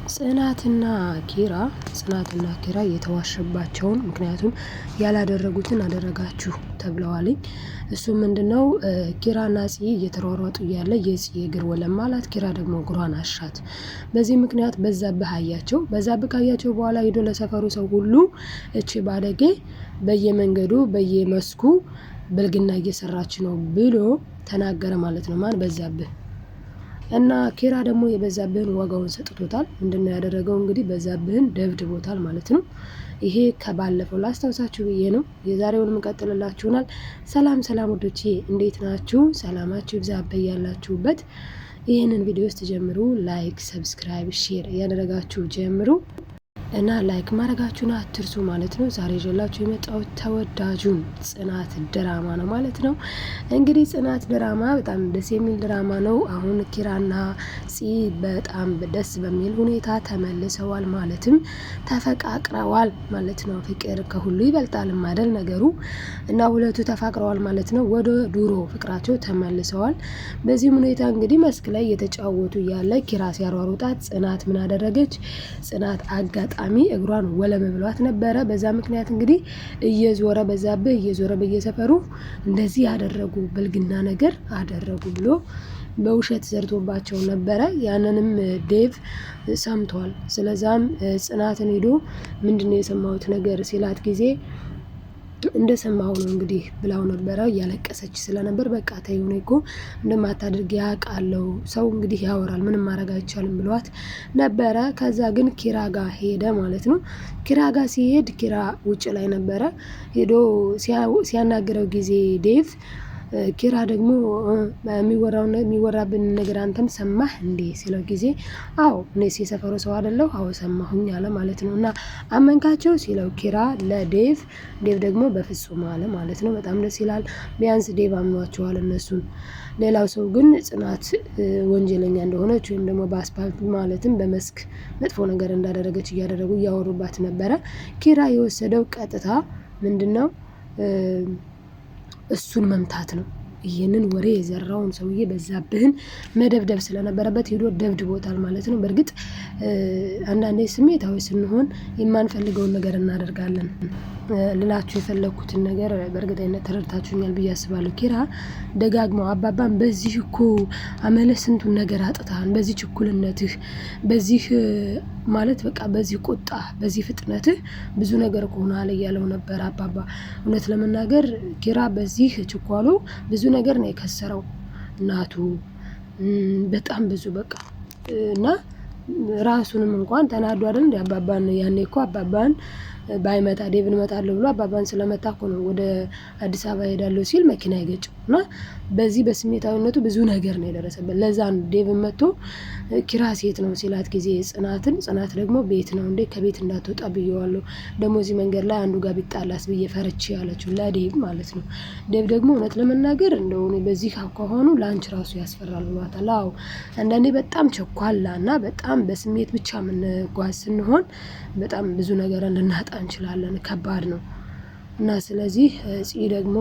ጽናትና ኪራ የተዋሸባቸውን ምክንያቱም ያላደረጉትን አደረጋችሁ ተብለዋልኝ። እሱ ምንድነው? ኪራና ጽ እየተሯሯጡ እያለ የጽ እግር ወለም አላት። ኪራ ደግሞ እግሯን አሻት። በዚህ ምክንያት በዛብህ አያቸው። በዛብህ ካያቸው በኋላ ሄዶ ለሰፈሩ ሰው ሁሉ እቺ ባለጌ በየመንገዱ በየመስኩ ብልግና እየሰራች ነው ብሎ ተናገረ ማለት ነው። ማን? በዛብህ። እና ኪራ ደግሞ የበዛብህን ዋጋውን ሰጥቶታል። ምንድነው ያደረገው? እንግዲህ በዛብህን ደብድቦታል ማለት ነው። ይሄ ከባለፈው ላስታውሳችሁ ብዬ ነው። የዛሬውን እንቀጥልላችሁናል። ሰላም ውዶቼ እንዴት ናችሁ? ሰላማችሁ ይብዛ በያላችሁበት። ይህንን ቪዲዮ ውስጥ ጀምሩ። ላይክ፣ ሰብስክራይብ፣ ሼር እያደረጋችሁ ጀምሩ እና ላይክ ማድረጋችሁን አትርሱ ማለት ነው። ዛሬ ይዤላችሁ የመጣሁት ተወዳጁን ጽናት ድራማ ነው ማለት ነው። እንግዲህ ጽናት ድራማ በጣም ደስ የሚል ድራማ ነው። አሁን ኪራና ጽ በጣም ደስ በሚል ሁኔታ ተመልሰዋል፣ ማለትም ተፈቃቅረዋል ማለት ነው። ፍቅር ከሁሉ ይበልጣል ማደል ነገሩ እና ሁለቱ ተፋቅረዋል ማለት ነው። ወደ ድሮ ፍቅራቸው ተመልሰዋል። በዚህ ሁኔታ እንግዲህ መስክ ላይ እየተጫወቱ ያለ ኪራ ሲያሯሩጣት ጽናት ምን አደረገች? ጽናት አጋጣሚ እግሯን ወለም ብሏት ነበረ። በዛ ምክንያት እንግዲህ እየዞረ በዛብህ እየዞረ በየሰፈሩ እንደዚህ ያደረጉ ብልግና ነገር አደረጉ ብሎ በውሸት ዘርቶባቸው ነበረ። ያንንም ዴቭ ሰምቷል። ስለዛም ጽናትን ሄዶ ምንድነው የሰማሁት ነገር ሲላት ጊዜ እንደሰማው ነው እንግዲህ ብላው ነበረ። እያለቀሰች ስለነበር በቃ ተይው እኔ እኮ እንደማታደርግ ያውቃለሁ፣ ሰው እንግዲህ ያወራል ምንም ማድረግ አይቻልም ብሏት ነበረ። ከዛ ግን ኪራ ጋር ሄደ ማለት ነው። ኪራ ጋር ሲሄድ ኪራ ውጭ ላይ ነበረ። ሄዶ ሲያናግረው ጊዜ ዴቭ ኪራ ደግሞ የሚወራብን ነገር አንተም ሰማህ እንዴ ሲለው ጊዜ አዎ እኔስ የሰፈሩ ሰው አይደለሁ አዎ ሰማሁኝ አለ ማለት ነው። እና አመንካቸው ሲለው ኪራ ለዴቭ ደግሞ በፍጹም አለ ማለት ነው። በጣም ደስ ይላል። ቢያንስ ዴቭ አምኗቸዋል እነሱን። ሌላው ሰው ግን ጽናት ወንጀለኛ እንደሆነች ወይም ደግሞ በአስፓልት ማለትም በመስክ መጥፎ ነገር እንዳደረገች እያደረጉ እያወሩባት ነበረ። ኪራ የወሰደው ቀጥታ ምንድነው? እሱን መምታት ነው። ይሄንን ወሬ የዘራውን ሰውዬ በዛብህን መደብደብ ስለነበረበት ሄዶ ደብድቦታል ማለት ነው። በእርግጥ አንዳንዴ ስሜታዊ ስንሆን የማንፈልገውን ነገር እናደርጋለን። ልላችሁ የፈለኩትን ነገር በእርግጠኝነት ተረድታችሁኛል ብዬ አስባለሁ። ኪራ ደጋግመው አባባን በዚህ እኮ አመለ ስንቱን ነገር አጥታን፣ በዚህ ችኩልነትህ፣ በዚህ ማለት በቃ በዚህ ቁጣ፣ በዚህ ፍጥነትህ ብዙ ነገር ሆኗል እያለው ነበር አባባ። እውነት ለመናገር ኪራ በዚህ ችኳሉ ብዙ ነገር ነው የከሰረው። እናቱ በጣም ብዙ በቃ እና ራሱንም እንኳን ተናዶ አይደል እንደ አባባን ያኔ እኮ አባባን ባይመታ ዴቭን እመታለሁ ብሎ አባባን ስለመታ እኮ ነው ወደ አዲስ አበባ ሄዳለሁ ሲል መኪና ይገጨው እና በዚህ በስሜታዊነቱ ብዙ ነገር ነው የደረሰበት። ለዛ ነው ዴቭን መጥቶ ኪራ ሴት ነው ሲላት ጊዜ ጽናት ደግሞ ቤት ነው እንዴ ከቤት እንዳትወጣ ብየዋለሁ፣ ደግሞ እዚህ መንገድ ላይ አንዱ ጋር ቢጣላስ ብዬ ፈርቼ ያለችው ለዴቭ ማለት ነው። ዴቭ ደግሞ እውነት ለመናገር እንደው በዚህ ከሆኑ ላንች ራሱ ያስፈራል ብሏታል። አዎ አንዳንዴ በጣም ቸኳላና በጣም በስሜት ብቻ የምንጓዝ ስንሆን በጣም ብዙ ነገር ልናጣ እንችላለን። ከባድ ነው እና ስለዚህ ጽ ደግሞ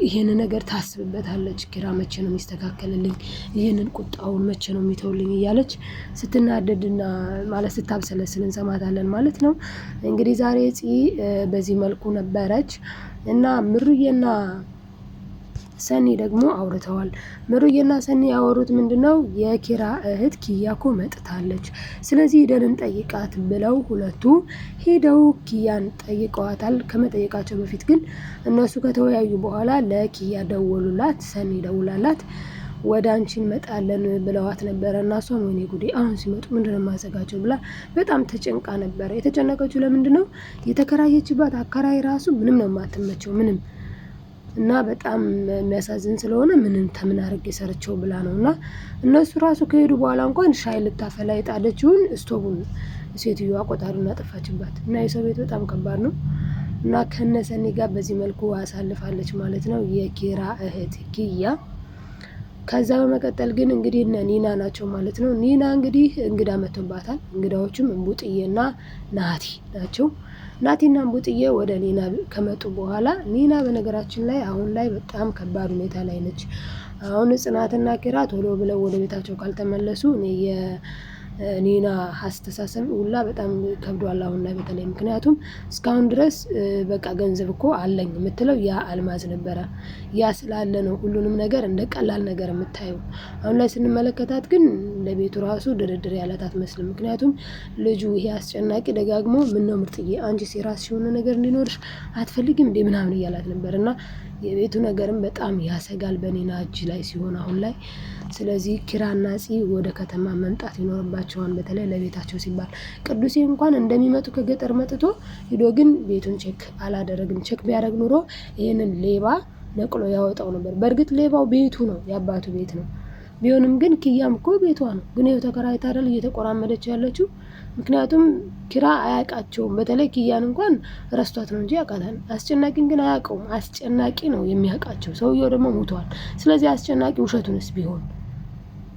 ይሄን ነገር ታስብበታለች። ኪራ መቼ ነው የሚስተካከልልኝ? ይሄንን ቁጣውን መቼ ነው የሚተውልኝ? እያለች ስትናደድና ማለት ስታብሰለስል እንሰማታለን ማለት ነው። እንግዲህ ዛሬ ጽ በዚህ መልኩ ነበረች እና ምሩዬና ሰኒ ደግሞ አውርተዋል። ምሩዬና ሰኒ ያወሩት ምንድነው? የኪራ እህት ኪያኮ መጥታለች፣ ስለዚህ ሄደን እንጠይቃት ብለው ሁለቱ ሄደው ኪያን ጠይቀዋታል። ከመጠየቃቸው በፊት ግን እነሱ ከተወያዩ በኋላ ለኪያ ደወሉላት። ሰኒ ደውላላት ወደ አንቺ እንመጣለን ብለዋት ነበረ እና እሷም ወይኔ ጉዴ አሁን ሲመጡ ምንድነው የማዘጋጀው ብላ በጣም ተጨንቃ ነበረ። የተጨነቀችው ለምንድነው? የተከራየችባት አከራይ ራሱ ምንም ነው የማትመቸው ምንም እና በጣም የሚያሳዝን ስለሆነ ምንም ተምን አድርጌ ሰርቸው ብላ ነው። እና እነሱ ራሱ ከሄዱ በኋላ እንኳን ሻይ ልታፈላ የጣደችውን ስቶቡን ሴትዮዋ ቆጣሪውን አጠፋችባት። እና የሰው ቤት በጣም ከባድ ነው። እና ከነሰኒ ጋር በዚህ መልኩ አሳልፋለች ማለት ነው የኪራ እህት ኪያ። ከዛ በመቀጠል ግን እንግዲህ እነ ኒና ናቸው ማለት ነው። ኒና እንግዲህ እንግዳ መጥቶባታል። እንግዳዎችም እንቡጥዬና ናቲ ናቸው። ናቲና እንቡጥዬ ወደ ኒና ከመጡ በኋላ ኒና በነገራችን ላይ አሁን ላይ በጣም ከባድ ሁኔታ ላይ ነች። አሁን ጽናትና ኪራ ቶሎ ብለው ወደ ቤታቸው ካልተመለሱ እኔ ኒና አስተሳሰብ ሁላ በጣም ከብዷል አሁን ላይ በተለይ ምክንያቱም እስካሁን ድረስ በቃ ገንዘብ እኮ አለኝ የምትለው ያ አልማዝ ነበረ። ያ ስላለ ነው ሁሉንም ነገር እንደ ቀላል ነገር የምታየው። አሁን ላይ ስንመለከታት ግን ለቤቱ ራሱ ድርድር ያላት አትመስልም። ምክንያቱም ልጁ ይሄ አስጨናቂ ደጋግሞ ምነው ምርጥዬ አንቺስ የራስሽ የሆነ ነገር እንዲኖርሽ አትፈልጊም እንዴ ምናምን እያላት ነበር እና የቤቱ ነገርም በጣም ያሰጋል በኒና እጅ ላይ ሲሆን አሁን ላይ። ስለዚህ ኪራና ፂ ወደ ከተማ መምጣት ይኖርባቸዋል በተለይ ለቤታቸው ሲባል። ቅዱሴ እንኳን እንደሚመጡ ከገጠር መጥቶ ሄዶ ግን ቤቱን ቼክ አላደረግም። ቼክ ቢያደርግ ኑሮ ይህንን ሌባ ነቅሎ ያወጣው ነበር። በእርግጥ ሌባው ቤቱ ነው የአባቱ ቤት ነው። ቢሆንም ግን ኪያም እኮ ቤቷ ነው። ግን ይኸው ተከራይታ አይደል እየተቆራመደች ያለችው። ምክንያቱም ኪራ አያውቃቸውም። በተለይ ኪያን እንኳን ረስቷት ነው እንጂ ያውቃታል። አስጨናቂን ግን አያውቀውም። አስጨናቂ ነው የሚያውቃቸው። ሰውየው ደግሞ ሞቷል። ስለዚህ አስጨናቂ ውሸቱንስ ቢሆን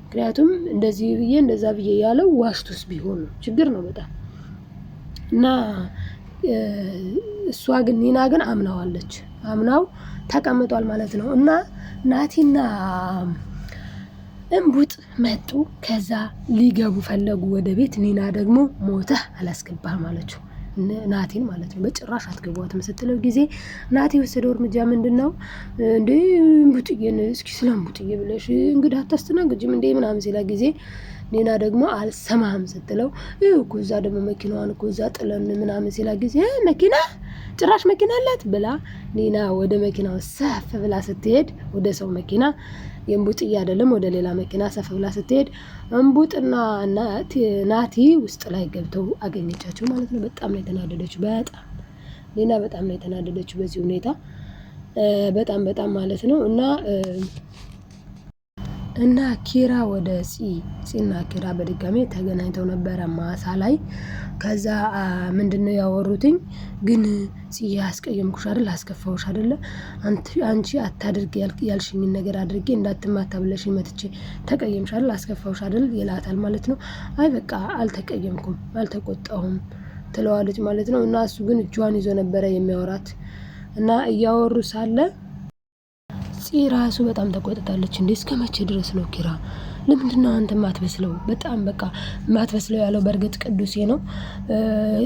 ምክንያቱም እንደዚህ ብዬ እንደዛ ብዬ ያለው ዋሽቱስ ቢሆን ነው ችግር ነው በጣም እና እሷ ግን ኒና ግን አምናዋለች። አምናው ተቀምጧል ማለት ነው። እና ናቲና እንቡጥ መጡ። ከዛ ሊገቡ ፈለጉ ወደ ቤት። ኒና ደግሞ ሞተህ አላስገባህም አለችው ናቲን ማለት ነው። በጭራሽ አትገቧትም ስትለው ጊዜ ናቲ የወሰደው እርምጃ ምንድነው? እንዴ እንቡጥዬን እስኪ ስለ እንቡጥዬ ብለሽ እንግዳ አታስተናግጂም እንዴ ምናምን ሲላ ጊዜ ኒና ደግሞ አልሰማህም ስትለው እኮ እዛ ደግሞ መኪናዋን እኮ እዛ ጥለን ምናምን ሲላ ጊዜ መኪና ጭራሽ መኪና አላት ብላ ኒና ወደ መኪናው ሰፍ ብላ ስትሄድ ወደ ሰው መኪና የእንቡጥዬ አይደለም ወደ ሌላ መኪና ሰፍ ብላ ስትሄድ እንቡጥና ናቲ ውስጥ ላይ ገብተው አገኘቻቸው ማለት ነው። በጣም ነው የተናደደችው። በጣም ኒና በጣም ነው የተናደደችው በዚህ ሁኔታ በጣም ማለት ነው። እና ኪራ ወደ ፂና ኪራ በድጋሜ ተገናኝተው ነበረ ማሳ ላይ። ከዛ ምንድነው ያወሩትኝ? ግን ፂ ያስቀየምኩሽ አይደል አስከፋውሽ አይደለ አንቺ አታድርግ ያልሽኝን ነገር አድርጌ እንዳትማታ ብለሽኝ መጥቼ ተቀየምሽ አይደል አስከፋውሽ አይደል ይላታል ማለት ነው። አይ በቃ አልተቀየምኩም አልተቆጣሁም ትለዋለች ማለት ነው። እና እሱ ግን እጇን ይዞ ነበረ የሚያወራት እና እያወሩ ሳለ ፂ ራሱ በጣም ተቆጥታለች። እንዴ እስከ መቼ ድረስ ነው ኪራ ለምንድነው አንተ ማትበስለው? በጣም በቃ ማትበስለው ያለው በእርግጥ ቅዱሴ ነው።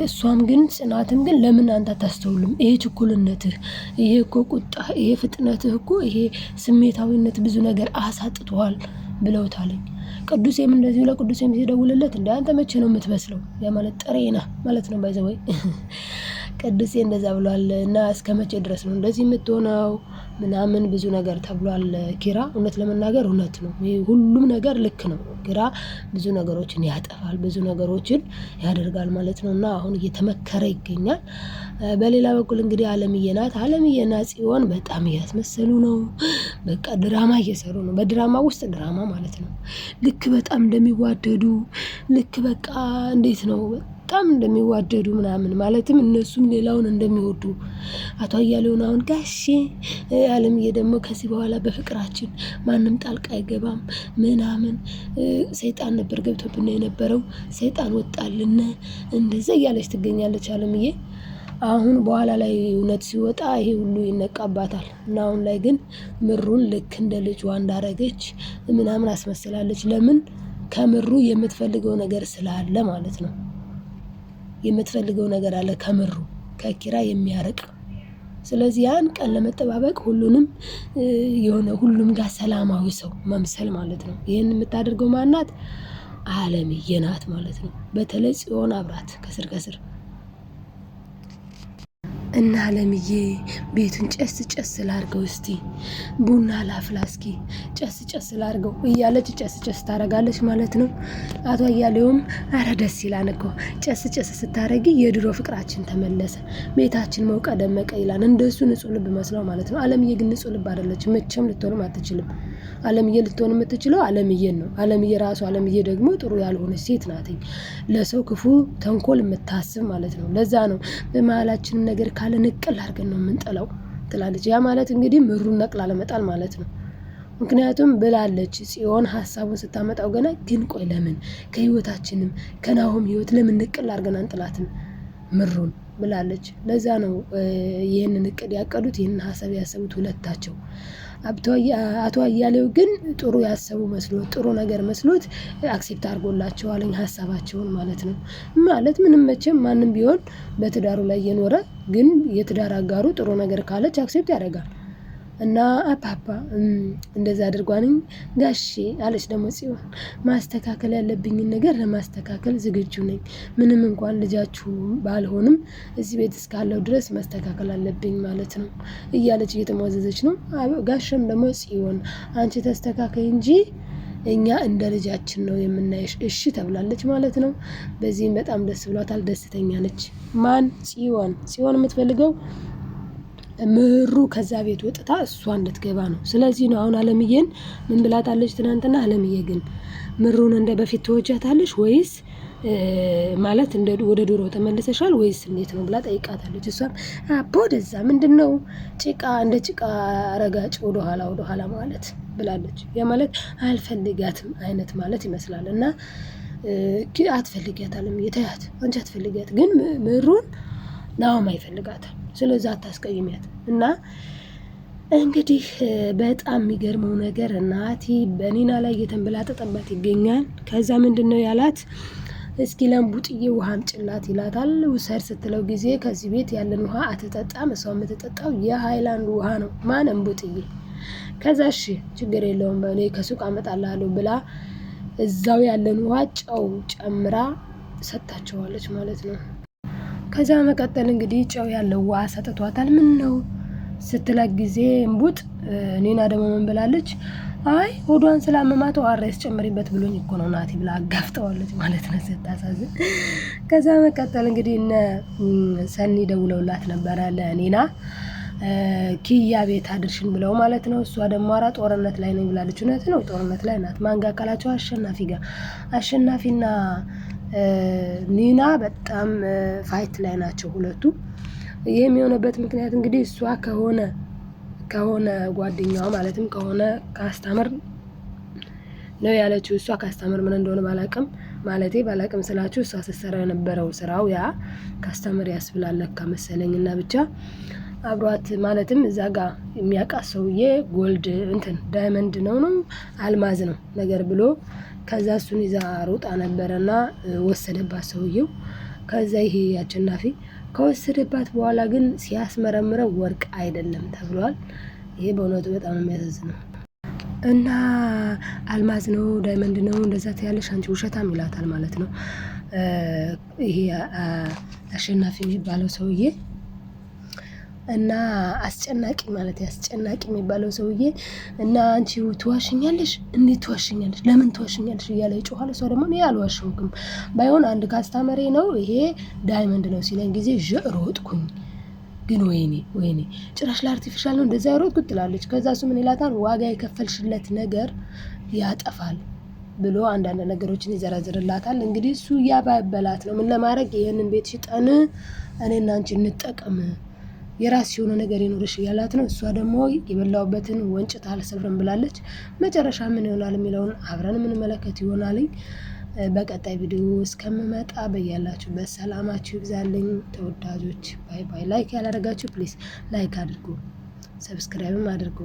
እሷም ግን ጽናትም ግን ለምን አንተ አታስተውልም? ይሄ ችኩልነትህ፣ ይሄ እኮ ቁጣ፣ ይሄ ፍጥነትህ እኮ ይሄ ስሜታዊነት ብዙ ነገር አሳጥቷል ብለውታለኝ። ቅዱሴም እንደዚህ ለቅዱሴም ሲደውልለት እንደ አንተ መቼ ነው የምትበስለው? ያ ማለት ጥሬ ነህ ማለት ነው ባይዘወይ ቅዱሴ እንደዛ ብሏል። እና እስከ መቼ ድረስ ነው እንደዚህ የምትሆነው ምናምን ብዙ ነገር ተብሏል። ኪራ እውነት ለመናገር እውነት ነው። ሁሉም ነገር ልክ ነው። ኪራ ብዙ ነገሮችን ያጠፋል፣ ብዙ ነገሮችን ያደርጋል ማለት ነው። እና አሁን እየተመከረ ይገኛል። በሌላ በኩል እንግዲህ አለምዬና ጽዮን በጣም እያስመሰሉ ነው። በቃ ድራማ እየሰሩ ነው። በድራማ ውስጥ ድራማ ማለት ነው። ልክ በጣም እንደሚዋደዱ ልክ በቃ እንዴት ነው በጣም እንደሚዋደዱ ምናምን ማለትም እነሱም ሌላውን እንደሚወዱ አቶ አያሌውን አሁን ጋሼ አለምዬ ደግሞ ከዚህ በኋላ በፍቅራችን ማንም ጣልቃ አይገባም ምናምን ሰይጣን ነበር ገብቶብን የነበረው ሰይጣን ወጣልን እንደዛ እያለች ትገኛለች አለምዬ። አሁን በኋላ ላይ እውነት ሲወጣ ይሄ ሁሉ ይነቃባታል። እና አሁን ላይ ግን ምሩን ልክ እንደ ልጇ እንዳረገች ምናምን አስመስላለች። ለምን? ከምሩ የምትፈልገው ነገር ስላለ ማለት ነው። የምትፈልገው ነገር አለ ከምሩ ከኪራ የሚያርቅ። ስለዚህ ያን ቀን ለመጠባበቅ ሁሉም ጋር ሰላማዊ ሰው መምሰል ማለት ነው። ይህን የምታደርገው ማናት? አለምዬ ናት ማለት ነው። በተለይ ጽዮን አብራት ከስር ከስር እና አለምዬ ቤቱን ጨስ ላርገው እስቲ ቡና ላፍላ እስኪ ጨስ ላርገው እያለች ጨስ ታረጋለች ማለት ነው። አቶ አያሌውም አረ ደስ ይላል እኮ ጨስ ስታረጊ የድሮ ፍቅራችን ተመለሰ፣ ቤታችን መውቀ ደመቀ ይላል። እንደሱ ንጹህ ልብ መስለው ማለት ነው። አለምዬ ግን ንጹህ ልብ አይደለችም፣ መቼም ልትሆንም አትችልም። አለምዬ ልትሆን የምትችለው አለምዬን ነው። አለምዬ ደግሞ ጥሩ ያልሆነች ሴት ናትኝ፣ ለሰው ክፉ ተንኮል የምታስብ ማለት ነው። ለዛ ነው በመሀላችንም ነገር ካለ ንቅል አድርገን ነው የምንጠላው ትላለች። ያ ማለት እንግዲህ ምሩን ነቅላ ለመጣል ማለት ነው። ምክንያቱም ብላለች ጽዮን ሀሳቡን ስታመጣው ገና ግን ቆይ ለምን ከህይወታችንም ከናሆም ህይወት ለምን ንቅል አድርገን አንጥላትም ምሩን ብላለች። ለዛ ነው ይህንን እቅድ ያቀዱት፣ ይህንን ሀሳብ ያሰቡት ሁለታቸው። አቶ አያሌው ግን ጥሩ ያሰቡ መስሎት ጥሩ ነገር መስሎት አክሴፕት አድርጎላቸዋለኝ ሀሳባቸውን ማለት ነው። ማለት ምንም መቼም ማንም ቢሆን በትዳሩ ላይ የኖረ ግን የትዳር አጋሩ ጥሩ ነገር ካለች አክሴፕት ያደርጋል። እና አፓፓ እንደዛ አድርጓንኝ ጋሼ አለች ደግሞ ጽዮን። ማስተካከል ያለብኝን ነገር ለማስተካከል ዝግጁ ነኝ። ምንም እንኳን ልጃችሁ ባልሆንም እዚህ ቤት እስካለው ድረስ ማስተካከል አለብኝ ማለት ነው እያለች እየተሟዘዘች ነው። ጋሸም ደግሞ ጽዮን አንቺ ተስተካከይ እንጂ እኛ እንደ ልጃችን ነው የምናይሽ እሺ ተብላለች ማለት ነው። በዚህም በጣም ደስ ብሏታል፣ ደስተኛ ነች። ማን? ጽዮን የምትፈልገው ምሩ ከዛ ቤት ወጥታ እሷ እንድትገባ ነው። ስለዚህ ነው አሁን አለምዬን ምን ብላታለች ትናንትና? አለምዬ ግን ምሩን እንደ በፊት ተወጃታለሽ ወይስ ማለት እንደ ወደ ድሮ ተመልሰሻል ወይስ እንዴት ነው ብላ ጠይቃታለች። እሷም አቦ ወደዛ ምንድነው ጭቃ እንደ ጭቃ ረጋጭ ወደ ኋላ ማለት ብላለች። ያ ማለት አልፈልጋትም አይነት ማለት ይመስላል። እና አትፈልጊያት አለምዬ ተያት፣ አንቺ አትፈልጊያት፣ ግን ምሩን ናሆም አይፈልጋታል። ስለዚህ አታስቀይሚያት። እና እንግዲህ በጣም የሚገርመው ነገር ናቲ በኒና ላይ እየተንበላጠጠባት ይገኛል። ከዛ ምንድነው ያላት? እስኪ ለምቡጥዬ ውሃ አምጪላት ይላታል። ውሰድ ስትለው ጊዜ ከዚህ ቤት ያለን ውሃ አትጠጣም፣ እሷ የምትጠጣው የሃይላንድ ውሃ ነው። ማን? እምቡጥዬ። ከዛ እሺ ችግር የለውም በእኔ ከሱቅ አመጣልሃለሁ ብላ እዛው ያለን ውሃ ጨው ጨምራ ሰጣቸዋለች ማለት ነው። ከዛ መቀጠል እንግዲህ ጨው ያለው ውሃ ሰጥቷታል። ምን ነው ስትላት ጊዜ እምቡጥ ኒና ደግሞ ምን ብላለች? አይ ሆዷን ስላመማት ኦአርኤስ ጨምሪበት ብሎኝ እኮ ነው ናቲ ብላ አጋፍጠዋለች ማለት ነው። ስታሳዝን። ከዛ መቀጠል እንግዲህ እነ ሰኒ ደውለውላት ነበረ ለኒና ኪያ ቤት አድርሽን ብለው ማለት ነው። እሷ ደግሞ ኧረ ጦርነት ላይ ነኝ ብላለች። እውነት ነው ጦርነት ላይ ናት። ማን ጋር ካላቸው አሸናፊ ጋር። አሸናፊና ኒና በጣም ፋይት ላይ ናቸው ሁለቱ። ይህም የሆነበት ምክንያት እንግዲህ እሷ ከሆነ ጓደኛዋ ማለትም ከሆነ ካስተምር ነው ያለችው። እሷ ካስተምር ምን እንደሆነ ባላቅም ስላችሁ እሷ ስትሰራ የነበረው ስራው ያ ካስተምር ያስብላል ለካ መሰለኝ። እና ብቻ አብሯት ማለትም እዛ ጋር የሚያውቃት ሰውዬ ጎልድ ዳይመንድ ነው አልማዝ ነው ነገር ብሎ ከዛ እሱን ይዛ ሮጣ ነበረና ወሰደባት ሰውዬው። ከዛ ይሄ አሸናፊ ከወሰደባት በኋላ ግን ሲያስመረምረው ወርቅ አይደለም ተብሏል። ይሄ በእውነቱ በጣም የሚያሳዝነው እና አልማዝ ነው ዳይመንድ ነው እንደዛ ትያለሽ አንቺ ውሸታም ይላታል ማለት ነው። ይሄ አሸናፊ የሚባለው ሰውዬ እና አስጨናቂ የሚባለው ሰውዬ እና አንቺ ትዋሽኛለሽ፣ እንዴት ትዋሽኛለሽ፣ ለምን ትዋሽኛለሽ እያለ ይጮሃል። እሷ ደግሞ እኔ አልዋሸሁም፣ ባይሆን አንድ ካስተማሪ ነው ይሄ ዳይመንድ ነው ሲለኝ ጊዜ ሮጥኩኝ፣ ግን ወይኔ ጭራሽ ለአርቲፊሻል ነው እንደዛ ሮጥኩት ትላለች። ከዛ እሱ ምን ይላታል? ዋጋ የከፈልሽለት ነገር ያጠፋል ብሎ አንዳንድ ነገሮችን ይዘረዝርላታል። እንግዲህ እሱ እያባበላት ነው። ምን ለማድረግ? ይህንን ቤት ሽጠን እኔና አንቺ እንጠቀም፣ የራስ የሆነ ነገር ይኖርሽ እያላት ነው። እሷ ደግሞ የበላውበትን ወንጭት አልሰብርም ብላለች። መጨረሻ ምን ይሆናል የሚለውን አብረን የምንመለከት ይሆናልኝ። በቀጣይ ቪዲዮ እስከምመጣ በያላችሁበት ሰላማችሁ ይብዛልኝ ተወዳጆች። ባይ ባይ። ላይክ ያላደረጋችሁ ፕሊዝ ላይክ አድርጉ፣ ሰብስክራይብም አድርጉ።